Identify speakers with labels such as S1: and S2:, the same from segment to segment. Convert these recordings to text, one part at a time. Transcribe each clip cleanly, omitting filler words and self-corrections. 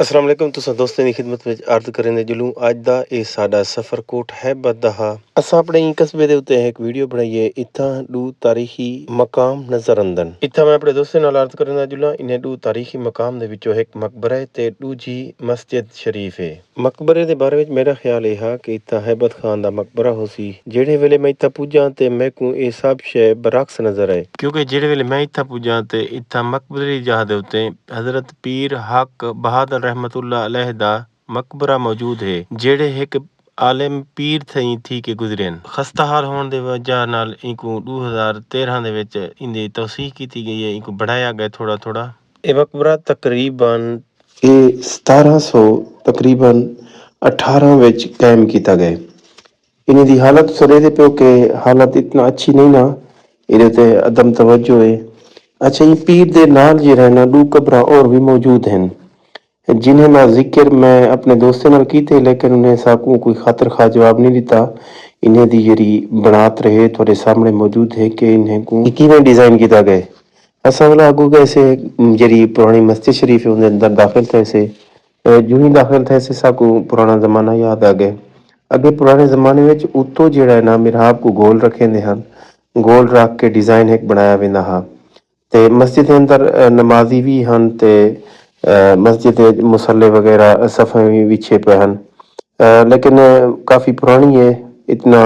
S1: अस्सलाम वालेकुम तुसां दोस्तें दी खिदमत विच अर्ज करने जुलूं अज दा ਇਹ ਸਾਡਾ ਸਫ਼ਰ ਕੋਟ ਹੈਬਤ ਦਾ ਹਾ ਅਸਾਂ ਆਪਣੇ ਕਸਬੇ ਦੇ ਉੱਤੇ ਇੱਕ ਵੀਡੀਓ ਬਣਾਈਏ ਇੱਥਾਂ ਦੂ ਤਾਰੀਖੀ ਮਕਾਮ ਨਜ਼ਰ ਆਂਦਨ ਇੱਥਾਂ ਮੈਂ ਆਪਣੇ ਦੋਸਤਾਂ ਨਾਲ अर्ज करना जुला इन्हें दू तारीखी मकाम ਦੇ ਵਿੱਚੋਂ ਇੱਕ ਮਕਬਰਾ ਹੈ ਤੇ ਦੂਜੀ ਮਸਜਿਦ ਸ਼ਰੀਫ ਹੈ ਮਕਬਰੇ ਦੇ ਬਾਰੇ ਵਿੱਚ ਮੇਰਾ ਖਿਆਲ ਇਹ ਹੈ ਕਿ ਇੱਥਾਂ ਹੈਬਤ ਖਾਨ ਦਾ ਮਕਬਰਾ ਹੋ ਸੀ ਜਿਹੜੇ ਵੇਲੇ ਮੈਂ ਇੱਥਾਂ ਪੁੱਜਾਂ ਤੇ ਮੈਨੂੰ ਇਹ ਸਭ ਸ਼ੈ ਬਰਅਕਸ ਨਜ਼ਰ ਆਏ ਕਿਉਂਕਿ ਜਿਹੜੇ ਵੇਲੇ ਮੈਂ ਇੱਥਾਂ ਪੁੱਜਾਂ ਤੇ ਇੱਥਾਂ ਮਕਬਰੇ ਦੀ ਜਗ੍ਹਾ ਦੇ ਉੱਤੇ हजरत पीर हक बहादुर रहमतुल्लाह अलैह दा मकबरा मौजूद है जेड़े एक आलिम पीर थी के गुजरे खस्ता हाल होने की वजह नाल इनको 2013 ਦੇ ਵਿੱਚ इनकी तौसीह की गई है इनको बढ़ाया गया थोड़ा थोड़ा ये मकबरा तकरीबन 1700 तकरीबन 18 ਵਿੱਚ कायम किया गया इन्हीं दी हालत सरे दे पियो के हालत इतना अच्छी नहीं ना इहदे ते अदम तवज्जो है अच्छा ये पीर दे नाल जी रहना दू कब्र और भी मौजूद हैं जिन्हें ना जिक्र मैं अपने दोस्तों नाल कीते लेकिन उन्हें साकू कोई खातर खा जवाब नहीं दिता इन्हें दी जरी बनात रहे थोड़े सामने मौजूद है कि इन्हें को किवें डिजाइन किया गए असा वाला अगू कैसे जरी पुरानी मस्जिद शरीफ है उनके अंदर दाखिल थे से जो ही दाखिल थे से साकू पुराना जमाना याद आ गए अगे पुराने जमाने में उत्तों जेड़ा है ना मिहराब को गोल रखे हैं गोल रख के डिजाइन एक बनाया वेंदा हा ते मस्जिद के अंदर नमाजी भी हैं ते मस्जिद मुसल्ले वगैरह सफ़े भी बिछे पे हैं लेकिन काफ़ी पुरानी है इतना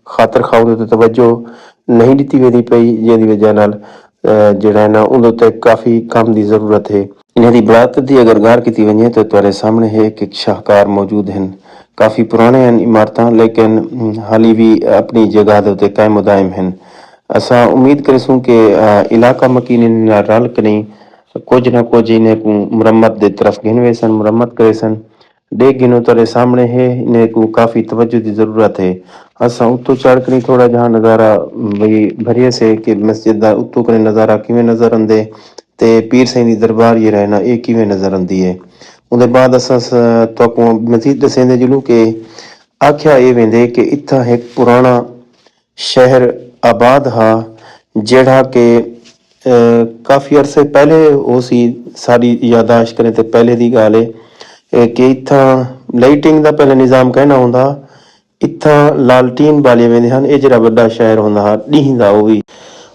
S1: खातर खाओ तो तवज्जो नहीं दी वेंदी पई जिहदी वजह नाल जिहड़ा है ना उहदे ते काफ़ी काम की ज़रूरत है इन्हां दी बलात दी अगर गौर की वजे तो तुहाडे सामने है एक शाहकार मौजूद हैं काफ़ी पुराने हैं इमारतां लेकिन हाली भी अपनी जगह दे उत्ते कायम दायम हैं असा उम्मीद करेसूं कि इलाका मकीन रल करी कुछ ना कुछ इन्हें को मुरम्मत दे तरफ गिन वेसन मुरम्मत करे सन देख गिनो तेरे सामने है इन्हें को काफ़ी तवज्जो की ज़रूरत है असा उत्तो चढ़ कर थोड़ा जहाँ नज़ारा भाई भरिए से कि मस्जिद का उत्तो करे नज़ारा किवें नज़र आंदे ते पीर साईं दी दरबार ये रहना ये किवें नज़र आंदी है उहदे बाद असा तो मजीद दसेंदे जुलूं कि आख्या ये वेंदे कि इत्थां एक पुराना शहर आबाद हा जेड़ा के काफ़ी अरसे पहले वो सी सारी यादाश्त करें तो पहले दी गल है कि इत्थां लाइटिंग का पहले निज़ाम कहना होंदा इत्थां लालटीन बाले वेंदे हन ये जेड़ा वड्डा शहर होंदा हा ढींदा वो भी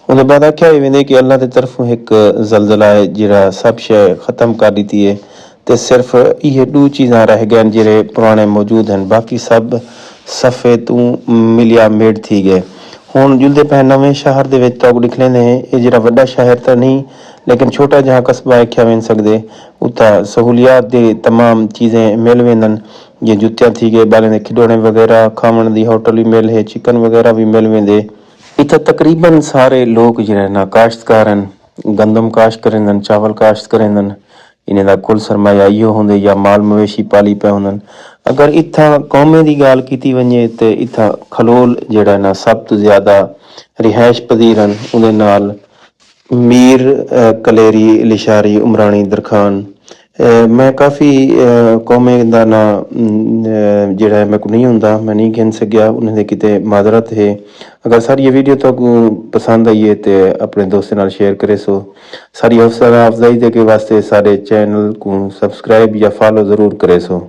S1: उहदे बाद आख्या वेंदे कि अल्लाह की तरफों एक जलजला है जेड़ा सब शय खत्म कर दी है ते सिर्फ ये दो चीज़ां रह गए जेड़े पुराने मौजूद हैं बाकी सब सफ़े तू मिलिया मेड थी गए हुण जुलदे पे नवें शहर दे विच तुहानू दिख लेंदे हैं ये जेड़ा वड्डा शहर तो नहीं लेकिन छोटा जहाँ कस्बा आख्या वेन सकदे उत्थां सहूलियात दी तमाम चीज़ें मिल वेंदन ये जुत्तियां थी गए बालें दे खिडौने वगैरह खावण दी होटल भी मिल है चिकन वगैरह भी मिल वेंदे इत्थां तकरीबन सारे लोग जेह्ड़े ना काश्तकार हैं गंदम काश्त करेंदन चावल काश्त करेंदन इन्हें दा कुल सरमाया इहो होंदे या माल मवेशी पाली पे होंदन अगर इत्थां कौमें दी गाल कीती वञे ते इत्थां खलोल जेड़ा ना सब तो ज्यादा रिहाइश पजीर हैं उहदे नाल मीर कलेरी लिशारी उमरानी दरखान मैं काफ़ी कौमें दा ना जेड़ा है मेरे को नहीं होंदा मैं नहीं गिन सकिया उन्हें दे किते माजरत है अगर सारी ये वीडियो तो पसंद आई है तो अपने दोस्तों नाल शेयर करे सो सारी हौसला अफजाई दे के वास्ते सारे चैनल को सब्सक्राइब या फॉलो ज़रूर करे सो।